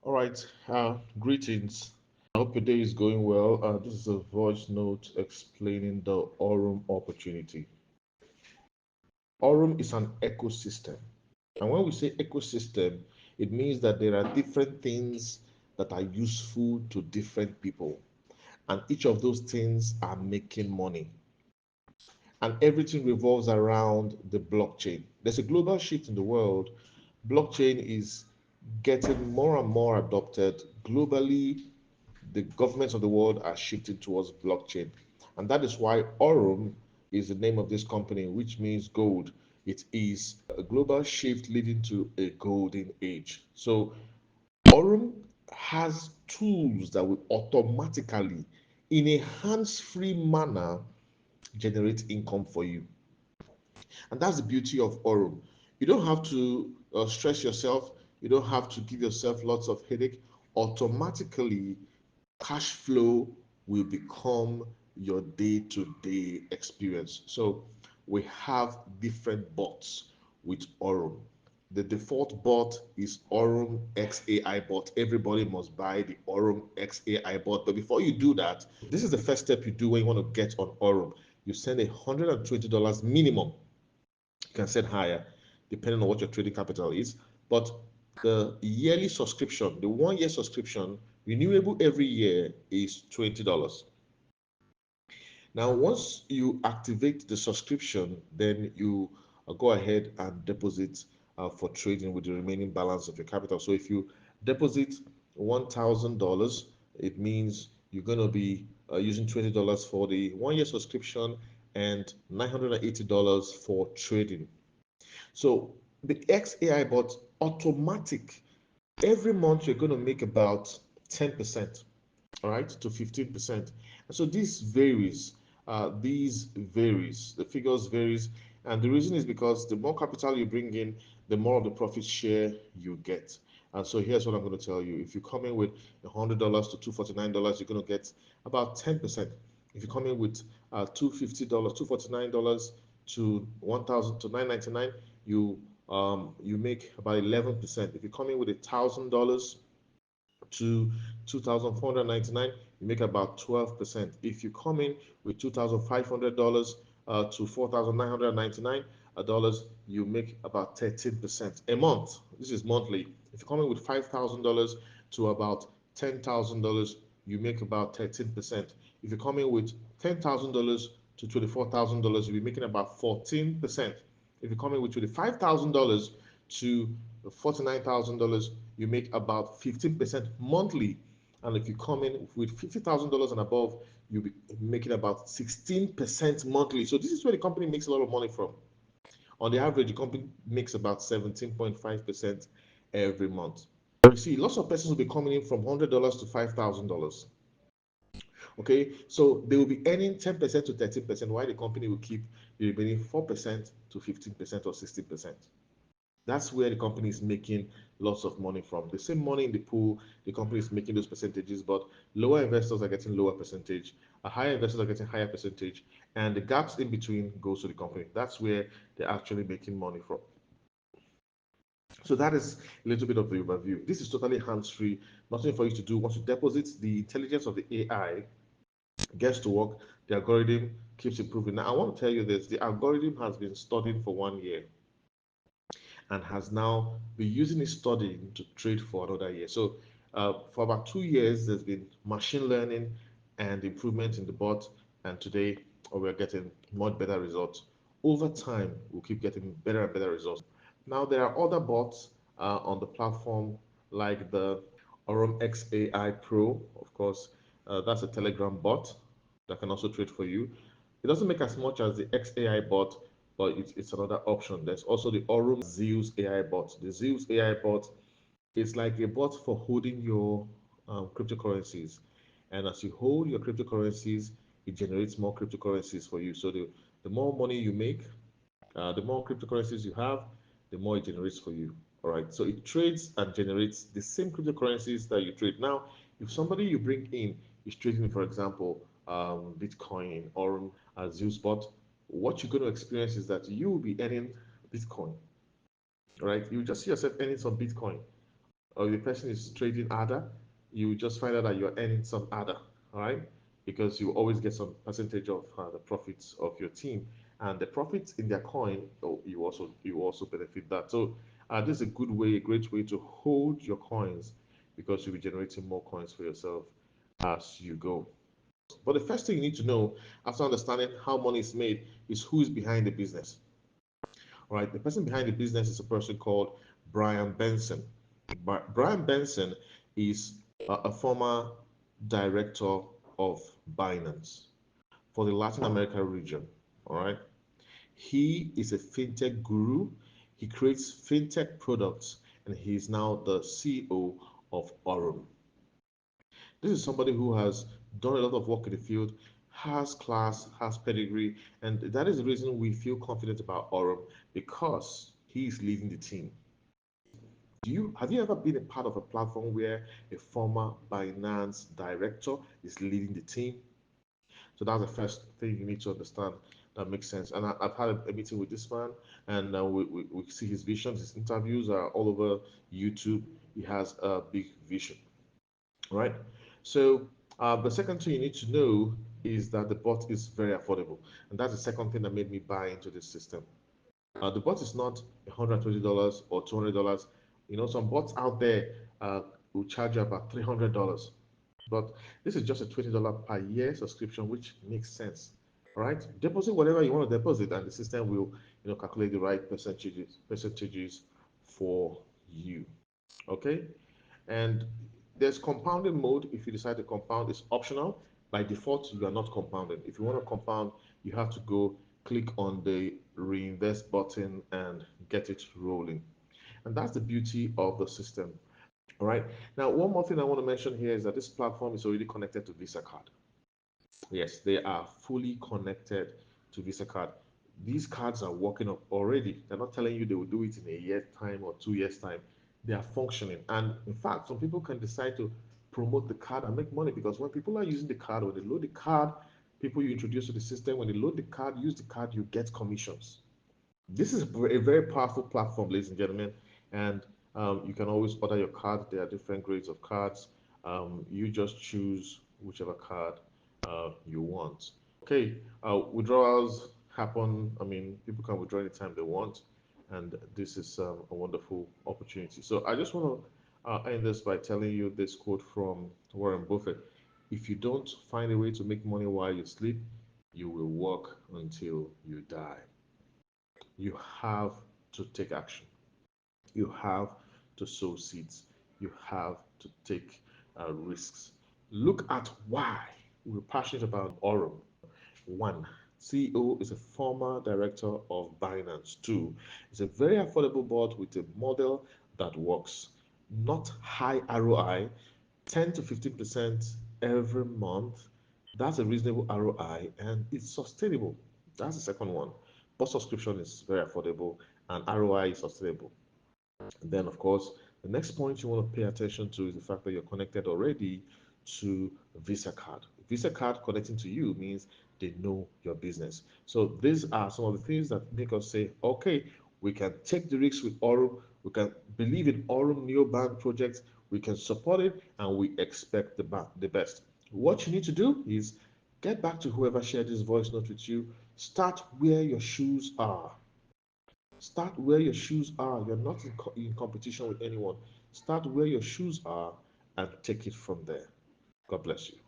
All right, greetings. I hope your day is going well. This is a voice note explaining the Aurum opportunity. Aurum is an ecosystem. And when we say ecosystem, it means that there are different things that are useful to different people. And each of those things are making money. And everything revolves around the blockchain. There's a global shift in the world. Blockchain is getting more and more adopted globally. The governments of the world are shifting towards blockchain. And that is why Aurum is the name of this company, which means gold. It is a global shift leading to a golden age. So Aurum has tools that will automatically, in a hands-free manner, generate income for you. And that's the beauty of Aurum. You don't have to stress yourself. You don't have to give yourself lots of headache. Automatically, cash flow will become your day-to-day experience. So we have different bots with Aurum. The default bot is Aurum XAI bot. Everybody must buy the Aurum XAI bot. But before you do that, this is the first step you do when you want to get on Aurum. You send $120 minimum. You can set higher depending on what your trading capital is. But the yearly subscription, the 1 year subscription, renewable every year, is $20. Now, once you activate the subscription, then you go ahead and deposit for trading with the remaining balance of your capital. So if you deposit $1,000, it means you're going to be using $20 for the 1 year subscription and $980 for trading. So the XAI bot automatic, every month you're going to make about 10%, all right, to 15%. And so this varies. These varies. The figures varies, and the reason is because the more capital you bring in, the more of the profit share you get. And so here's what I'm going to tell you: if you come in with $100 to $249, you're going to get about 10%. If you come in with $250, $249 to 1,000 to 999, you make about 11%. If you come in with $1,000 to 2,499, you make about 12%. If you come in with $2,500 to $4,999, you make about 13% a month. This is monthly. If you come in with $5,000 to about $10,000, you make about 13%. If you come in with $10,000 to $24,000, you'll be making about 14%. If you come in with $25,000 to $49,000, you make about 15% monthly. And if you come in with $50,000 and above, you'll be making about 16% monthly. So this is where the company makes a lot of money from. On the average, the company makes about 17.5% every month. You see, lots of persons will be coming in from $100 to $5,000. Okay, so they will be earning 10% to 13%, while the company will keep the remaining 4% to 15% or 16%. That's where the company is making lots of money from. The same money in the pool, the company is making those percentages, but lower investors are getting lower percentage, higher investors are getting higher percentage, and the gaps in between goes to the company. That's where they're actually making money from. So that is a little bit of the overview. This is totally hands-free, nothing for you to do. Once you deposit, the intelligence of the AI gets to work, the algorithm keeps improving. Now, I want to tell you this: the algorithm has been studying for 1 year and has now been using it studying to trade for another year. So, for about 2 years, there's been machine learning and improvement in the bot, and today we're getting much better results. Over time, we'll keep getting better and better results. Now, there are other bots on the platform, like the Aurum XAI Pro. Of course, that's a Telegram bot that can also trade for you. It doesn't make as much as the XAI bot, but it's another option. There's also the Aurum Zeus AI bot. The Zeus AI bot is like a bot for holding your cryptocurrencies. And as you hold your cryptocurrencies, it generates more cryptocurrencies for you. So the more money you make, the more cryptocurrencies you have, the more it generates for you. All right. So it trades and generates the same cryptocurrencies that you trade. Now, if somebody you bring in is trading, for example, Bitcoin or Zeus bot, what you're going to experience is that you will be earning Bitcoin. Right? You just see yourself earning some Bitcoin. or the person is trading ADA, you just find out that you're earning some ADA, all right? Because you always get some percentage of the profits of your team, and the profits in their coin, oh, you also benefit that. So this is a good way, a great way to hold your coins because you'll be generating more coins for yourself as you go. But the first thing you need to know after understanding how money is made is who is behind the business. All right, the person behind the business is a person called Brian Benson. Brian Benson is a former director of Binance for the Latin America region. All right, he is a fintech guru. He creates fintech products, and he is now the CEO of Aurum. This is somebody who has done a lot of work in the field, has class, has pedigree, and that is the reason we feel confident about Aurum because he is leading the team. Have you ever been a part of a platform where a former Binance director is leading the team? So that's the first thing you need to understand. That makes sense. And I've had a meeting with this man, and we see his visions. His interviews are all over YouTube. He has a big vision, right? So the second thing you need to know is that the bot is very affordable, and that's the second thing that made me buy into this system. The bot is not $120 or $200. You know, some bots out there will charge you about $300, but this is just a $20 per year subscription, which makes sense. All right, deposit whatever you want to deposit, and the system will, calculate the right percentages for you. Okay, and there's compounding mode. If you decide to compound, it's optional. By default, you are not compounding. If you want to compound, you have to go click on the reinvest button and get it rolling. And that's the beauty of the system. All right. Now, one more thing I want to mention here is that this platform is already connected to Visa card. Yes, they are fully connected to Visa card. These cards are working up already. They're not telling you they will do it in a year's time or 2 years' time. They are functioning. And in fact, some people can decide to promote the card and make money because when people are using the card, when they load the card, people you introduce to the system, when they load the card, use the card, you get commissions. This is a very powerful platform, ladies and gentlemen, and you can always order your card. There are different grades of cards. You just choose whichever card you want. Okay, withdrawals happen. I mean, people can withdraw anytime they want, and this is a wonderful opportunity. So I just want to end this by telling you this quote from Warren Buffett: "If you don't find a way to make money while you sleep, you will work until you die." You have to take action. You have to sow seeds. You have to take risks. Look at why we're passionate about Aurum. One, CEO is a former director of Binance. Two, it's a very affordable bot with a model that works. Not high ROI, 10 to 15% every month. That's a reasonable ROI and it's sustainable. That's the second one. Bot subscription is very affordable and ROI is sustainable. And then, of course, the next point you want to pay attention to is the fact that you're connected already to Visa card. Visa card connecting to you means they know your business. So these are some of the things that make us say, okay, we can take the risks with Aurum, we can believe in Aurum neobank projects, we can support it, and we expect the best. What you need to do is get back to whoever shared this voice note with you. Start where your shoes are. Start where your shoes are. You're not in competition with anyone. Start where your shoes are and take it from there. God bless you.